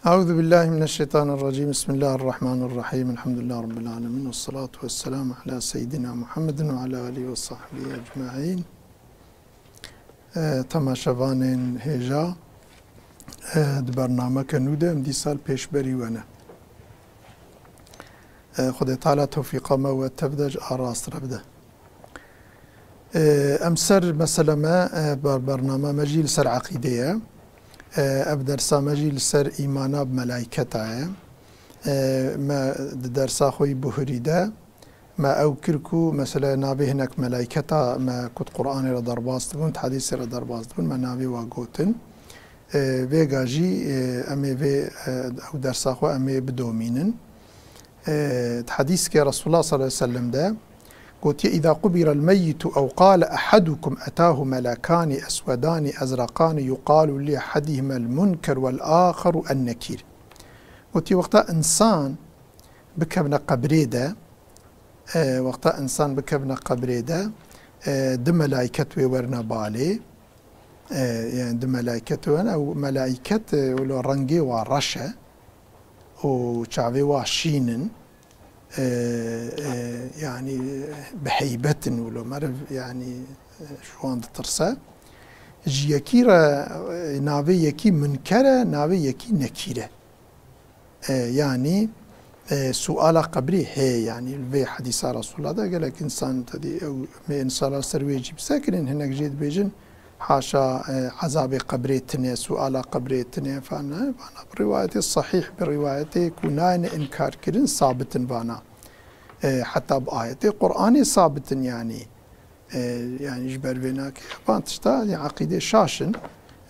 أعوذ بالله من الشيطان الرجيم. بسم الله الرحمن الرحيم. الحمد لله رب العالمين، والصلاة والسلام على سيدنا محمد وعلى آله وصحبه أجمعين. تماشاوان هجا برنامه كنوده ام دي سال پیش بری ونه خود تعالى توفيق ما وتبدج آراست ربده امسر مثلا ما برنامه مجيل سر عقيديه درسا مجيل سر ايمانا بملائكته ما درسا خوي بهريده ما او كركو مثلا نابي هناك ملائكتا ما كنت قرآن را درباستون حديث را درباستون ما نابي واقوتن فيجاجي امي في او درسا خو امي بدومينن حديث كي رسول الله صلى الله عليه وسلم ده قلت إذا قبر الميت أو قال أحدكم أتاه ملكان أسودان أزرقان يقال لأحدهما المنكر والآخر النكير. قلت وقتا إنسان بكبنا قبريده وقتا إنسان بكبنا قبريده دم ملائكة ورنا بالي يعني دم ملائكة أو ملائكة ولو رنجي ورشة وشعبي واشينن يعني بهيبة ولو مرف يعني شوان ترسا جيكيرا ناوي يكي منكرة ناوي يكي نكيرة يعني سؤال قبري هي يعني في حديث رسول الله ده قال لك انسان تدي او انسان سرويجي بسكن هناك جيد بيجن حاشا عذاب قبريتنا سؤال قبريتنا فانا بروايتي الصحيح بروايتي كونان انكار كرن ثابت بانا حتى بآية قرآني ثابت يعني جبر بيناك بانتشتا عقيدة شاشن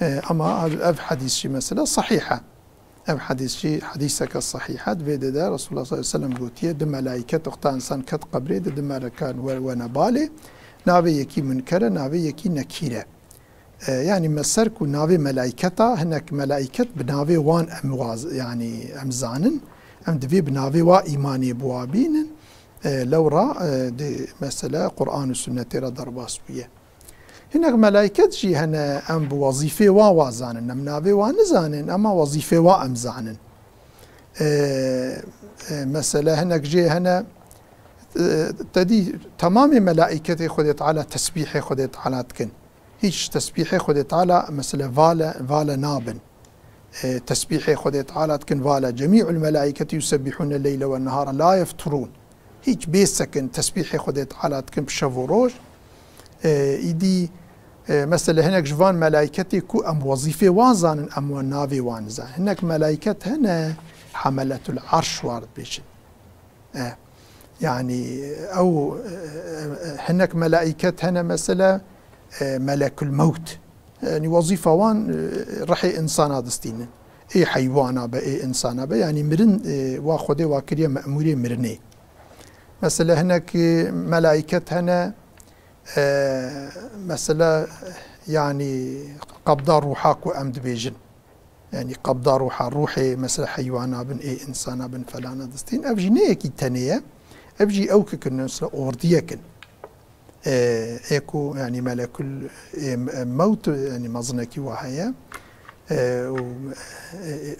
اما اف حديث مثلا صحيحة ام حديثك الصحيحة بيد رسول الله صلى الله عليه وسلم قوتيه دم ملائكة اختا انسان كت قبري دم ملكان ونبالي ناوي يكي منكرة ناوي يكي نكيرة يعني مسرك ناوي ملائكتا هناك ملائكة بناوي وان امواز يعني امزانن ام دبي بناوي وا ايماني بوابين لو را دي مسألة قرآن والسنة را درباس بيه هناك ملائكة جي هنا ام بوظيفة وازانن ام ناوي وانزانن اما وظيفة وامزانن مسألة هناك جي هنا تدي تمام ملائكة خدت على تسبيح خدت على تكن هيش تسبيح خدت على مثلا فالا نابن تسبيح خدت على تكن فالا جميع الملائكة يسبحون الليل والنهار لا يفترون هيش بيسكن تسبيح خدت على تكن بشفوروش ايدي مثلا هناك جوان ملائكتي كو ام وظيفة وازان ام نافي وانزان هناك ملائكة هنا حملة العرش وارد بيشن يعني او هناك ملائكة هنا مثلا ملك الموت يعني وظيفة وان رحي إنسانا دستين اي حيوانا با اي إنسانا با يعني مرن واخده واكريا مأموري مرني مثلا هناك ملائكة هنا مثلا يعني قبضة روحاك وأمد بيجن يعني قبضة روحي مثلا حيوانا بن اي إنسانا بن فلانا دستين أبجي نيكي تانية أبجي أوكك مثلا أورديكن ايكو يعني ملك الموت يعني مظنكي وهي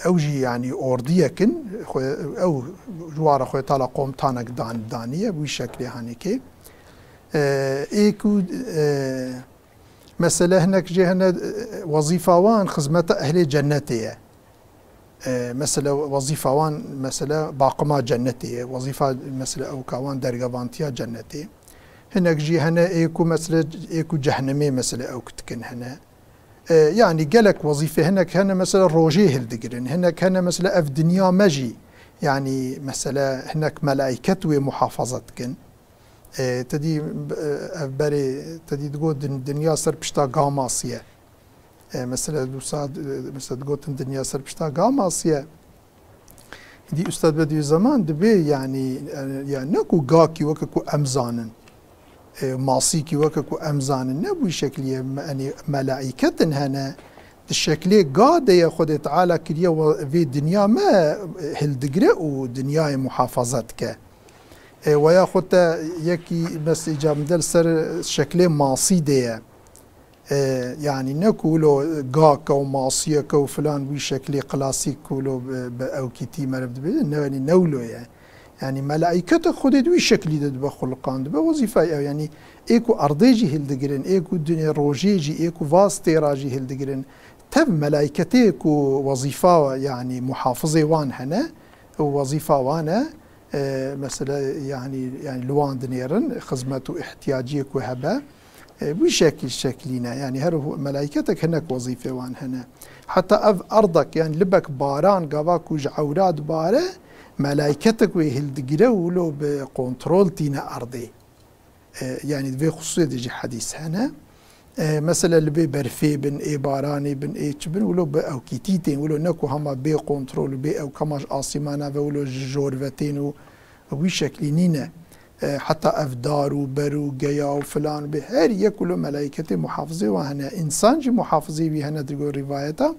اوجي يعني اورديكن او جوار خو تالا قوم تانك دانيه بشكل هانيكي ايكو مثلا هناك جي هنا وظيفه وان خدمه اهل جنتيه مثلا وظيفه وان مثلا باقما جنتيه وظيفه مثلا او كوان درجه جنتيه هناك جي هنا ايكو مثلا ايكو جهنمي مثلا او كتكن هنا يعني قالك وظيفه هناك هنا مثلا روجيه الدقرن هناك هنا مثلا اف دنيا مجي يعني مثلا هناك ملائكة ومحافظتكن تدي بري تدي تقول الدنيا صار بشتا قاماسية مثلا دوساد مثلا تقول الدنيا صار بشتا قاماسية دي استاذ بدي زمان دبي يعني نكو قاكي وككو امزانن ماسيكي وككو امزان نبوي شكليه يعني ملائكه هنا الشكليه قاده ياخذ تعالى كليه في الدنيا ما هالدقره ودنيا محافظتك وياخذ يكي بس اجا مدل سر شكليه ماسيده يعني نكولو غاكا وماصيكا وفلان بشكل كلاسيك كولو أو كتي مربد يعني نولو يعني ملائكة خود دوي شكل دد بخلقان دب وظيفة يعني ايكو أرضيجي هلدقرن ايكو دنيا روجيجي ايكو فاستي راجي هلدقرن تب ملائكة ايكو وظيفة يعني محافظة وان هنا ووظيفة وانا مثلا يعني لوان دنيرن خدمته احتياجيك وهبه بشكل شكلنا يعني هرو ملائكتك هناك وظيفة وان هنا حتى أرضك يعني لبك باران قواك وجعورات باره ملائكتك ويهلدقره ولو بكنترول تينا أرضي يعني في خصوصية دي حديث هنا مثلا اللي برفي بن اي باراني بن اي تشبن ولو او كيتيتين ولو نكو هما بي كنترول بي او كماش آسيمانا ولو جورفتين وبشكل نينا حتى أفدار وبرو جيا وفلان بهر يكلو ملائكة محافظة وهنا إنسان جي محافظة بهنا تقول روايته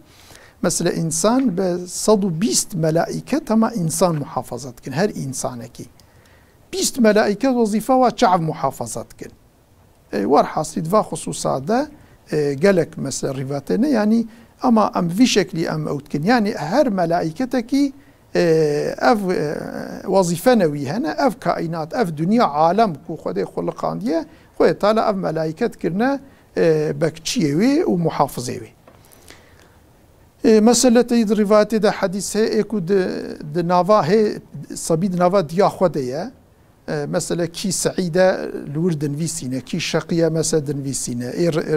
مثلا إنسان بصدو بيست ملائكة ما إنسان محافظة كن هر إنسانك بيست ملائكة وظيفة وشعب محافظة كن ورحاصل دفا خصوصا ده قالك مثلا روايتنا يعني أما أم في شكل أم أوتكن يعني هر ملائكتك اف وظيفه نوی هنه اف کائنات اف دنیا عالم کو خدای خلقاندیه خدای تعالی اف ملائکت کرنه بکچیوی و محافظه وی مثلا تید روایت ده حدیث اکو د ناوا هی صبید ناوا دیا خدایه مثلا کی سعیده لورد نویسینه کی شقیه مثلا دنویسینه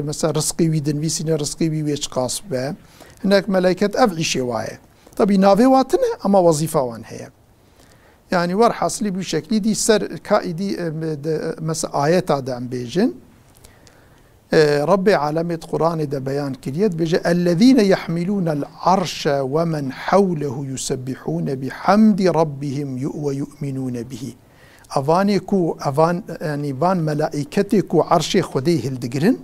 مثلا رزقی وی دنویسینه رزقی وی ویچ قاسبه هناك ملائكه اف عيشه وايه طبي نافي واتنا اما وظيفه وان هي يعني ورحاصلي بشكل دي سر كايدي مثلا ايات هذا ام بيجن ربي علامة قرآن ده بيان كريت بيجي الذين يحملون العرش ومن حوله يسبحون بحمد ربهم ويؤمنون به افانيكو افان يعني فان ملائكتكو عرش خدي هلدقرن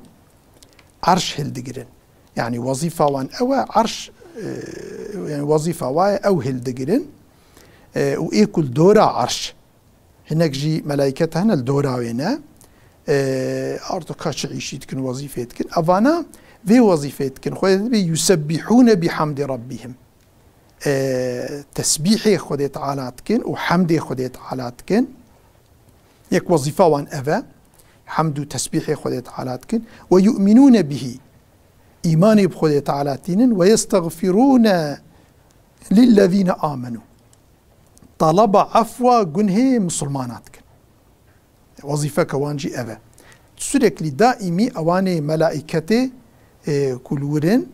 عرش هلدقرن يعني وظيفه وان او عرش يعني وظيفة واي أو هلدقرن وإيكل دورة عرش هناك جي ملائكة هنا الدورة وينا أرضو كاش عيشيتكن وظيفتكن أفانا في وظيفتكن خذ يسبحون بحمد ربهم تسبيحي خذت عالاتكن وحمد خذت عالاتكن يك وظيفة وان أفا حمد وتسبيحي خذت عالاتكن ويؤمنون به إيماني بخدي تعالى تينن ويستغفرون للذين آمنوا طلب عفو جنه مسلماناتك وظيفة كوانجي أبا سركلي دائمي أواني ملائكتي كلورن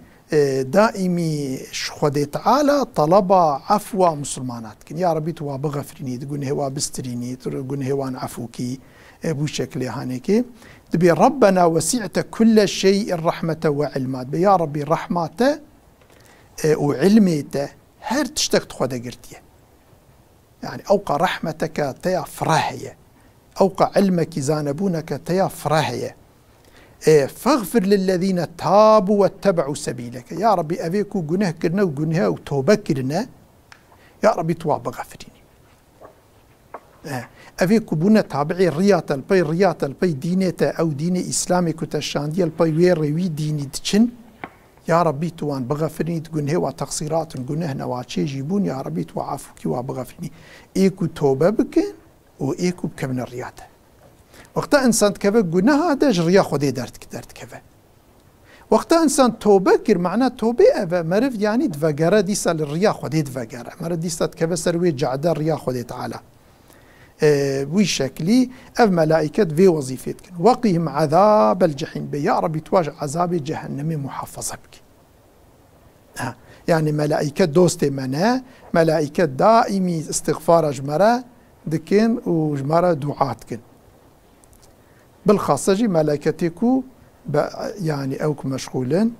دائمي خدي تعالى طلب عفو مسلماناتك يا ربي توا بغفرني جنه وابستريني جنه وان عفوكي بو شكل هانيكي تبي ربنا وسعت كل شيء رحمة وعلمات يا ربي رحمته وعلمته هر تشتقت خدا قرتيه يعني أوقع رحمتك تيا فراهية أوقع علمك زانبونك تيا فراهية فاغفر للذين تابوا واتبعوا سبيلك يا ربي أبيكو جنه كرنا وجنه وتوبة كرنا يا ربي تواب غفريني أفيكو بنا تابعي رياضة البي دينيتا أو دين إسلامي كتشاندية البي ويروي ديني دشن يا ربي توان بغفرني تقول هوا تقصيرات نقول هنا واتشي جيبون يا ربي توعفوكي وبغفرني إيكو توبة بكن وإيكو بكبن الرياضة وقتا إنسان كفا قلنا هذا جريا خدي دارت كفا وقتا إنسان توبة كر معناه توبة أبا مرف يعني دفقرة ديسا للريا خدي دفقرة مرف ديسا كفا سروي جعدا الريا خدي تعالى بشكلي أف ملائكة في وظيفتك وقهم عذاب الجحيم يا ربي تواجه عذاب جهنم محفظة بك يعني ملائكة دوست منا ملائكة دائمي استغفار جمرة دكين وجمرة دعاتكن بالخاصة جي ملائكتكو يعني أوك مشغولين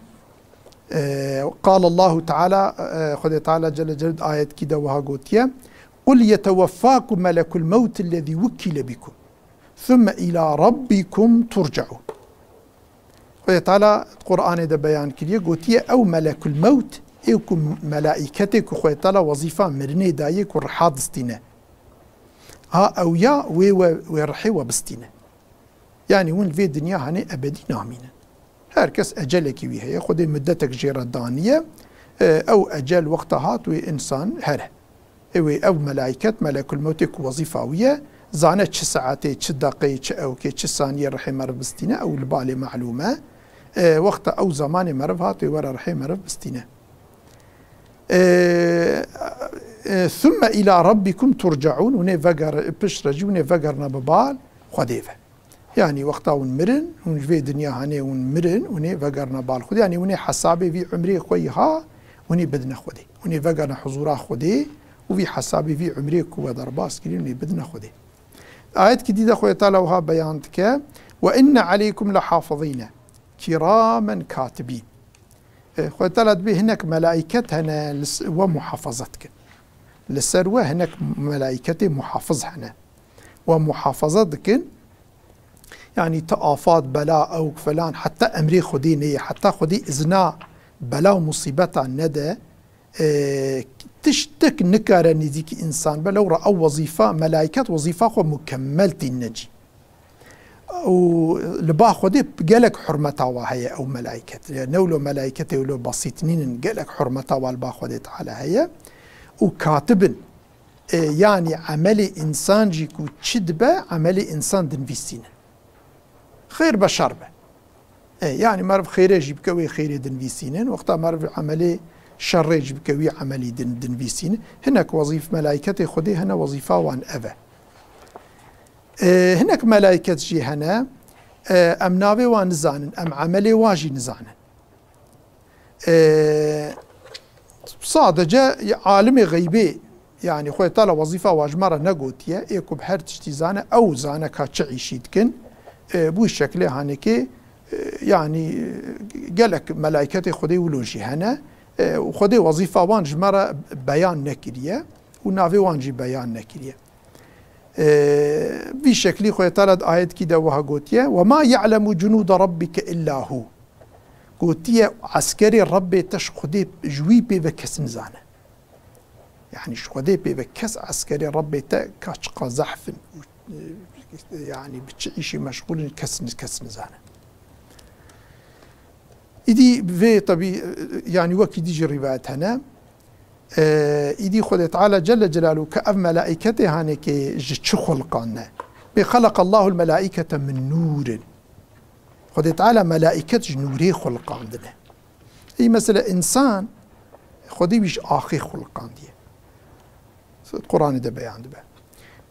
قال الله تعالى خذ تعالى جل جلد آية كده وها قوتيا قل يتوفاكم ملك الموت الذي وكل بكم ثم إلى ربكم ترجعون خذ تعالى القرآن ده بيان كده قوتيا أو ملك الموت إيكم ملائكتك خذ تعالى وظيفة مرني دايك ورحاد استنا ها أو يا ويرحي وبستنا يعني وين في الدنيا هني أبدي نامين هر کس اجلکی وی هەیە خودی مدتك جێرە دانیە ئەو ئەجل وەختە هات وێ ئینسان هەرە ئەوێ ئەو مەلایکەت مەلەک المەوتێک وەزیفاویە زانە چ سەعاتێ چ دەقەی چ ئەوکێ چ سانیە ڕحێ مەرڤ بستینە ئەو لە بالێ معلومە وەختە ئەو زمانی مەرڤ هاتوێ وەرە ڕحێ مەرڤ بستینە ثم إلى ربكم ترجعون وني فقر بشرجي وني فقرنا ببال خديفة يعني وقتا ونمرن ونجفي دنيا هاني ونمرن وني فقرنا بال خدي يعني وني حسابي في عمري خويها وني بدنا خدي وني فقرنا حضورا خدي وفي حسابي في عمري كوا درباس كلي وني بدنا خدي آيات جديدة خويا تعالى وها بيانتك وإن عليكم لحافظين كراما كاتبين خويا تعالى به هناك ملائكة هنا ومحافظتك لسروة هناك ملائكة محافظ هنا ومحافظتك يعني تآفات بلاء أو فلان حتى أمري خديني حتى خدي إذنا بلاء ومصيبة ندى تشتك نكارة نزيك إنسان بلو رأوا وظيفة ملائكة وظيفة خو مكملة النجي ولبا خدي قالك حرمتها وهي أو ملائكة يعني نولو ملائكة ولو بسيطنين قالك حرمتها والبا خدي تعالى هي وكاتب يعني عملي إنسان جيكو تشدبه عملي إنسان دنفيسين خير بشر به يعني مرف خير يجيب كوي خير دنفيسين وقتا مرف عملي شر يجيب كوي عملي دنفيسين هناك وظيفة ملائكة خدي هنا وظيفة وان أبا هناك ملائكة جي هنا أم ناوي وان نزانن أم عملي واجي نزانن صادجة عالم غيبي يعني خوي طالع وظيفة واجمرة نقوتيا إيكو بحر تشتي زانة أو زانة كاتشعي شيدكن بوي شكله هانيكي يعني قالك ملائكة خدي ولوجي هنا وخدي وظيفة وان جمرة بيان نكرية ونافي وانجي بيان نكرية في شكلي خوي طالع آيات كده وها قوتيا وما يعلم جنود ربك إلا هو قوتيا عسكري ربي تش خدي جوي بكس نزانه يعني شو خدي بكس عسكري ربي تا كاشقا زحف يعني بتعيشي مشغول كس نزانه إدي في طبي يعني وقت يجي الروايات هنا إدي خدي تعالى جل جلاله كأف ملائكته هانيك جتش خلقنا بخلق الله الملائكة من نور خدي تعالى ملائكة نوري خلق عندنا أي مثلا إنسان خدي بيش آخي خلق عندي القرآن ده بيان ده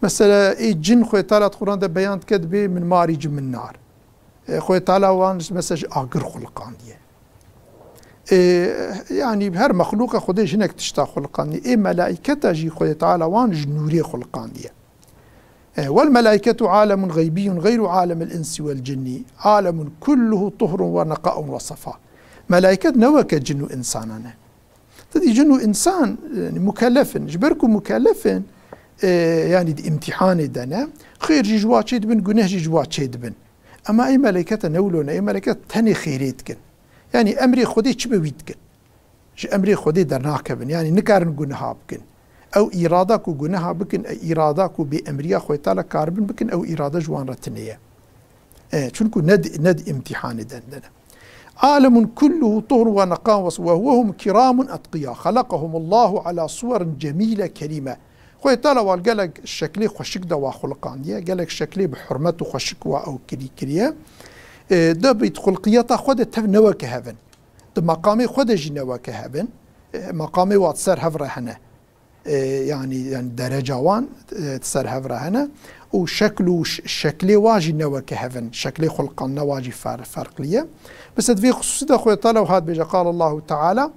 مثلا أي جن خدي تعالى القرآن ده بيان كذبه من مارج من نار خدي تعالى وان مثلا آخر خلق عندي يعني بهر مخلوق خدي جنك تشتا خلق عندي أي ملائكة جي خدي تعالى وان نوري خلق عندي والملائكة عالم غيبي غير عالم الإنس والجن عالم كله طهر ونقاء وصفاء ملائكة نوك جن إنساننا تدي جن إنسان مكلف جبركو مكلف يعني دي امتحان دنا خير جوا شيد بن جناه جوا شيد بن أما أي ملائكة نولون أي ملائكة تاني خيريتكن يعني أمري خدي تشبويتكن أمري خدي درناك بن يعني نكارن جنها بكن أو إرادك وجنها بكن إرادك بأمريا خويتالا كاربن بكن أو إرادة جوان رتنية شنكو ند امتحان دندنا عالم كله طهر ونقاء وهم كرام أتقياء خلقهم الله على صور جميلة كريمة خويتالا والقالك الشكلي خوشك دوا خلقانية قالك الشكلي بحرمته خوشك أو كريه ده بيت خلقياتا خود نوا كهبن ده مقامي خود جي نوا كهبن مقامي واتسر هفره هنا يعني درجة وان تسر هفره هنا وشكله شكلي واجي نوا كهفن شكلي خلقان نواجي فرق ليه بس في خصوصي ده خويا طالع وهذا بيجا قال الله تعالى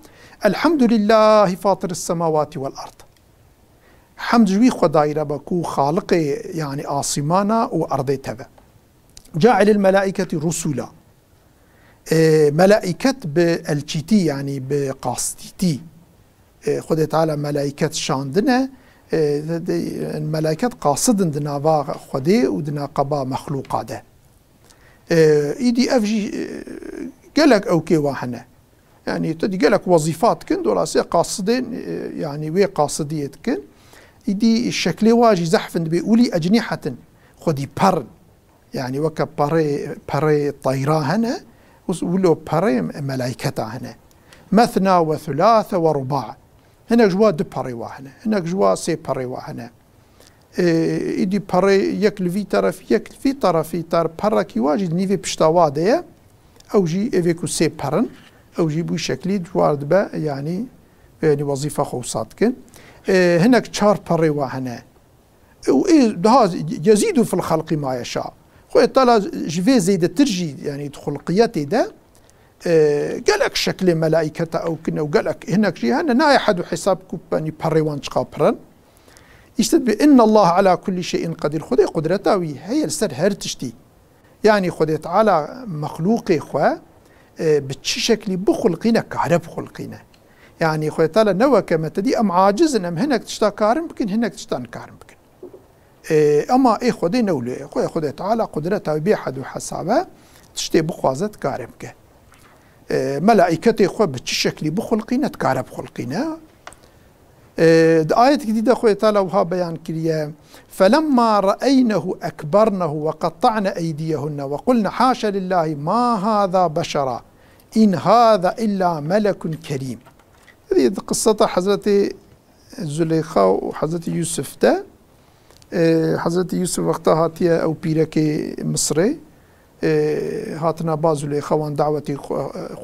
الحمد لله فاطر السماوات والأرض حمد جوي خداي ربكو خالق يعني آسمانا وأرضي تبع جاعل الملائكة رسولا ملائكة بالجيتي يعني بقاصدتي خدي تعالى ملائكة شاندنا الملائكة قاصدن دنا خدي ودنا قبا مخلوقات إيدي أفجي قالك أوكي واحنا يعني تدي قالك وظيفات كن دراسة قاصدين يعني وي قاصدية كن إيدي الشكل واجي زحفن بيقولي أجنحة خدي برن يعني وكا بري طيرا هنا ولو بريم ملائكة هنا مثنى وثلاث ورباع هنا جوا دو بري واحنا هنا جوا سي بري واحنا إيدي بري يكل في طرف يكل في طرف تار بركي واجد نيفي بشتاوادية أو جي إيفيكو سي برن أو جي بوي شكلي جوارد با يعني وظيفة خوصاتكن هناك تشار بري واحنا يزيد في الخلق ما يشاء خويا طالع جفي زيد ترجي يعني خلقياتي ده قالك شكل ملائكة أو كنا وقالك هناك شيء هنا ناي حد حساب كوباني بريوان شقابرن يشتد بأن الله على كل شيء قدير خدي قدرته هي السر هرتشتي يعني خدي تعالى مخلوقي خوا بتشي شكلي بخلقينا كعرب خلقينا يعني خدي تعالى نوى كما تدي أم عاجز أم هناك تشتا كارم بكن هناك تشتا كارم بكن أما إيه خدي نولي خدي تعالى قدرته بيحد وحسابه تشتي بخوازت كارم بكن ملائكتي خو بتشي شكلي بخلقينا تكارب خلقينا آية جديدة خويا تعالى وها بيان كريا فلما رأينه أكبرنه وقطعن أيديهن وقلنا حاشا لله ما هذا بشرا إن هذا إلا ملك كريم. هذه قصة حضرة زليخة وحضرة يوسف ده حضرة يوسف وقتها هاتيا أو بيركي مصري هاتنا بازو لي خوان دعوتي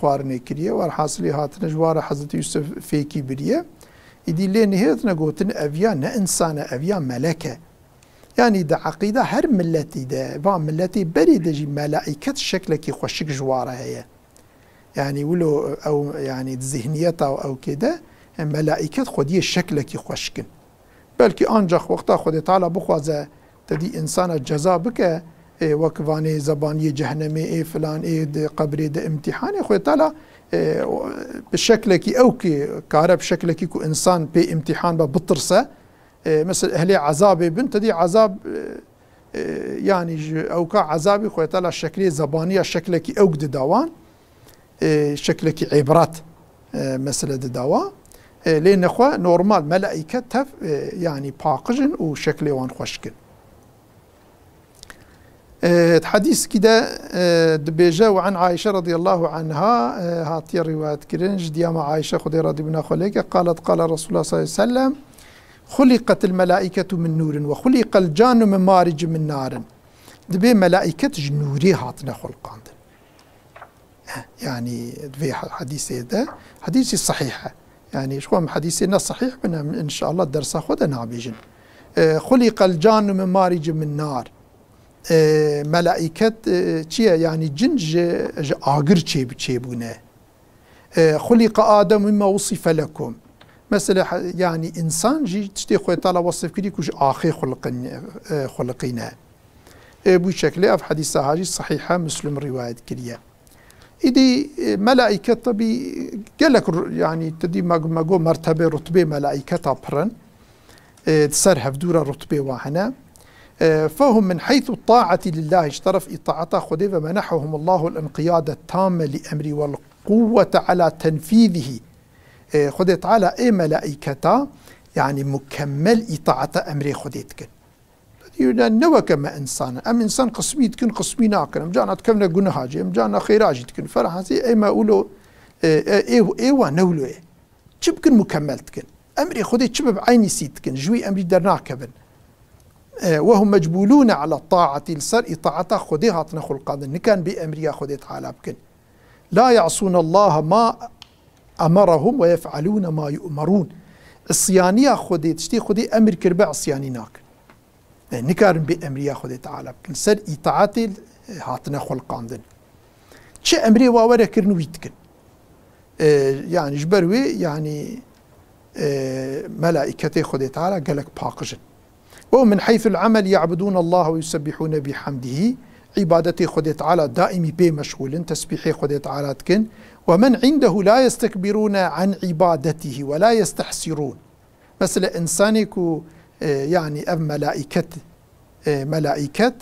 خوارني كريا والحاصلي هاتنا جوار حضرة يوسف فيكي بريا يدي لي نهيتنا قوتن أفيا إنسان أفيا ملكة يعني دا عقيدة هر ملتي دا فان ملتي بريد جي ملائكة شكلك خوشك جوارها هي يعني ولو أو يعني ذهنيتها أو كده ملائكة خدي شكلك خوشكن بلكي أنجح وقتها خدي تعالى بخوازة تدي إنسان جزا بك وكفاني زبانية جهنمي فلان قبري ده امتحان خدي تعالى بشكلك أو كارب شكلك كو إنسان بي امتحان بطرسة مثل أهلي عذابي بنت دي عذاب يعني أو كعذابي خدي تعالى شكلي زبانية شكلك أو داوان شكلك عبرات مسألة داوا لأن خوا نورمال ملائكة تف يعني باقجن وشكل وان خوشكن الحديث كده دبيجا وعن عائشة رضي الله عنها هاتي الرواية كرنج ديما عائشة خدي رضي بنا خليك قالت قال رسول الله صلى الله عليه وسلم خلقت الملائكة من نور وخلق الجان من مارج من نار دبي ملائكة جنوري هاتنا خلقان يعني في حديثي ده حديثي صحيحة يعني شو حديثنا صحيح إن شاء الله الدرس أخذنا بيجن خلق الجان من مارج من نار ملائكة يعني جنج آجر تشيبونه خلق آدم مما وصف لكم مثلا يعني إنسان جي تشتي خوي تعالى وصف كري كوش آخي خلقنا بشكل أف حديثة هاجي صحيحة مسلم رواية كريا إدي ملائكة طبي قالك يعني تدي ما جو مرتبة رتبة ملائكة برن تسرها في دورة رتبة واحنا فهم من حيث الطاعة لله اشترف إطاعته خذ فمنحهم الله الانقياد التام لأمره والقوة على تنفيذه خذ تعالى أي ملائكة يعني مكمل إطاعة أمره خذيتك نوى كما إنسان أم إنسان قسمي تكن قسمي ناكن أم جانا تكمنا جنهاجي أم جانا خيراجي تكن فرحاسي أي ما أقوله إيوه نولو إيه تبكن مكمل تكن أمري خذي تشبب عيني سيد تكن جوي أمري درناكبن وهم مجبولون على الطاعة لسر إطاعته خذي هاتنا خلقان نكان بأمري خذي تعالى بكن لا يعصون الله ما أمرهم ويفعلون ما يؤمرون الصيانية خذي تشتي خذي أمر كربع عصياني ناكن نكارن بأمري خذي تعالى بكن سر إطاعتي هاتنا خلقان دن شي أمري واورا كرنو يتكن يعني جبروي يعني ملائكته خذي تعالى قالك باقجن ومن حيث العمل يعبدون الله ويسبحون بحمده عبادتي خذي تعالى دائمي بي مشغول تسبيحي خذي تعالى تكن ومن عنده لا يستكبرون عن عبادته ولا يستحسرون مثل إنسانكو يعني أب ملائكة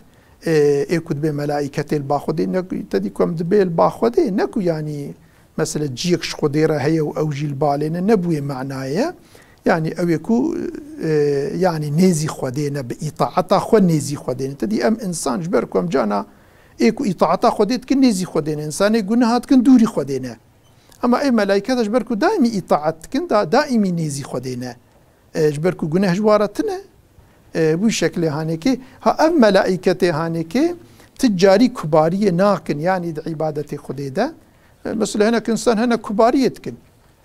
إيكود بملائكة الباخذي نكو تديكم دبي الباخذي نكو يعني مثلا جيكش خديرة هي أو جيل بالين نبوي معناها يعني أو يكو يعني نيزي خدينا بإطاعته خو نيزي خدينا تدي أم إنسان جبركم جانا ايكو اطاعتا خودت كن نيزي خودين انسان گناهات كن دوري خودينه اما اي ملائكه جبركو دائمي اطاعت كن دائمي نيزي خودينه جبركو گناه جوارتنا بو شكل هانيكي ها اف ملائكه هانيكي تجاري كباريه ناكن يعني عباده خديده مثلا هنا انسان هنا كباريه كن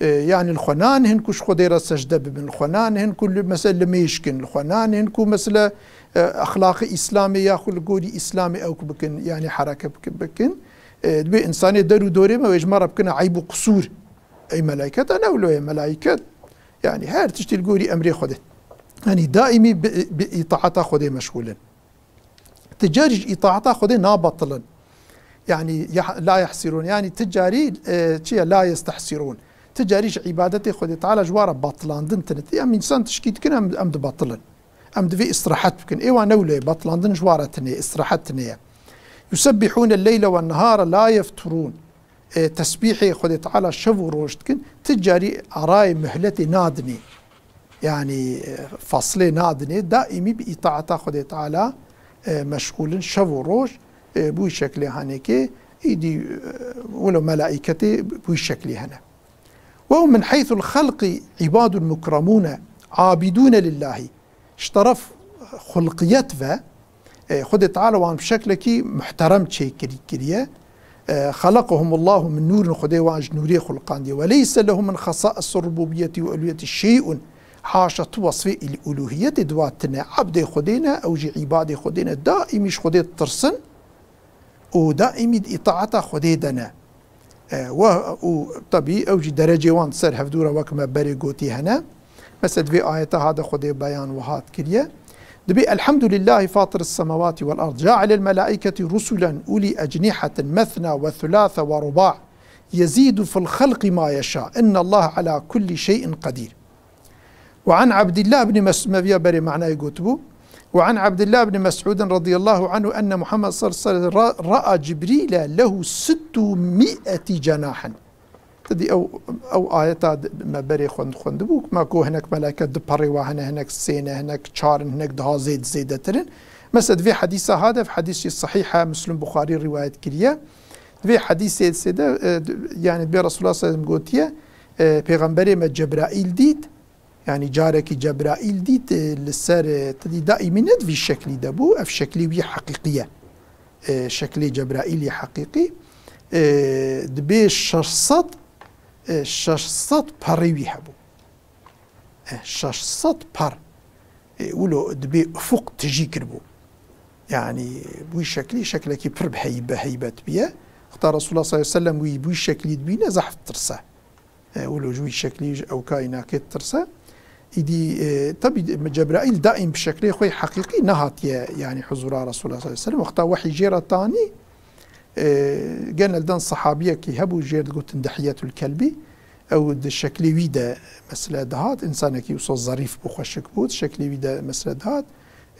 يعني الخنان هنكوش خديرة سجدة ببن الخنان هنكو مثلا ميشكن الخنان هنكو مثلا أخلاق إسلامي ياخل قولي إسلامي أو بكن يعني حركة بكن دبي إنساني دارو دوري ما ويجمر بكن عيب وقصور أي ملائكة أنا ولو ملائكة يعني هار تشتي القولي أمري خده يعني دائمي بإطاعتا خده مشغولا تجارج إطاعتا خده نابطلا يعني لا يحسرون يعني تجاري لا يستحسرون تجاريش عبادتي خدي تعالى جوارة باطلان دنتنت أم إنسان تشكيت كنا أم باطلا أم في استراحات بكن إيوا نولي باطلان دن جوارة تنية استراحات تنية يسبحون الليل والنهار لا يفترون تسبيحي خدي تعالى شفو روشتكن تجاري أراي مهلتي نادني يعني فصلي نادني دائمي بإطاعة خدي تعالى مشغول شفو روش بوي شكلي هانيكي إيدي ولو ملائكتي بوي شكلي هنا وهم من حيث الخلق عباد مكرمون عابدون لله اشترف خلقيات خد تعالى وان بشكلكي محترم شيء كريه خلقهم الله من نور خدي واج نوري خلقان دي وليس لهم من خصائص الربوبية والألوهية شيء حاشة وصف الألوهية دواتنا عبد خدينا أو جي عباد خدينا دائمش خدي الترسن ودائم إطاعة خديدنا وطبيعي أوجي درجة وان سر هفدورة وكما بري قوتي هنا مثل في آية هذا خدي بيان وهات كريه دبي الحمد لله فاطر السماوات والأرض جاعل الملائكة رسلا أولي أجنحة مثنى وثلاث ورباع يزيد في الخلق ما يشاء إن الله على كل شيء قدير. وعن عبد الله بن مسعود بري معناه يقول وعن عبد الله بن مسعود رضي الله عنه أن محمد صلى الله عليه وسلم رأى جبريل له 600 جناحا تدي أو آيات ما بري خند بوك ماكو هناك ملائكة دبري وهنا هناك سينة هناك شارن هناك ده زيد ترن مثلا في حديثة هذا في حديث الصحيحة مسلم بخاري رواية كريه في حديث سيدة يعني بي رسول الله صلى الله عليه وسلم قوتيه پیغمبر ما جبرائيل ديد يعني جارك جبرائيل ديد للسار تدي دائما في الشكل دبو في شكلي وي حقيقية شكلي جبرائيلي حقيقي دبي شخصات باريوي هبو شخصات بار ولو دبي افق تجي كربو يعني بوي شكلك بر بهيبت بيه اختار رسول الله صلى الله عليه وسلم بوي شكلي دبينا زحف ترسه ولو جوي شكلي او كائنات ترسه يدي طبي جبرائيل دائم بشكله خوي حقيقي نهات يعني حضور رسول الله صلى الله عليه وسلم واختار وحي جيرة ثاني قالنا لدن صحابية كي هبو جير قلت دحية الكلبي او الشكلي ويدا مسألة دهات انسان كي وصل ظريف بخشك بود شكلي ويدا مسألة دهات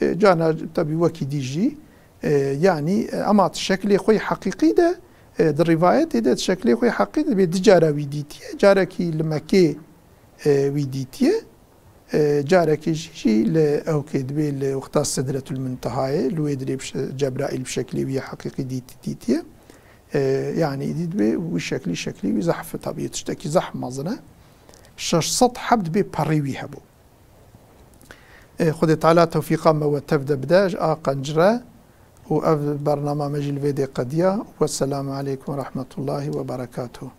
جانا طبي وكي دي جي يعني اما الشكل خوي حقيقي ده الروايات ده الشكل خوي حقيقي بيد جارة ويديتيه جارة كي لما كي ويديتيه جارة كي جي او كي دبي وقت سدرة المنتهى لو يدري جبرائيل بشكل ويا حقيقي ديتيه يعني دبي وشكلي شكلي وزحف طبيعي تشتكي زحف مازنه شش سطح حبد بي بريوي هبو خذ تعالى توفيقا ما وتبدا بداج قنجره وأف برنامج الفيديو قديا والسلام عليكم ورحمة الله وبركاته.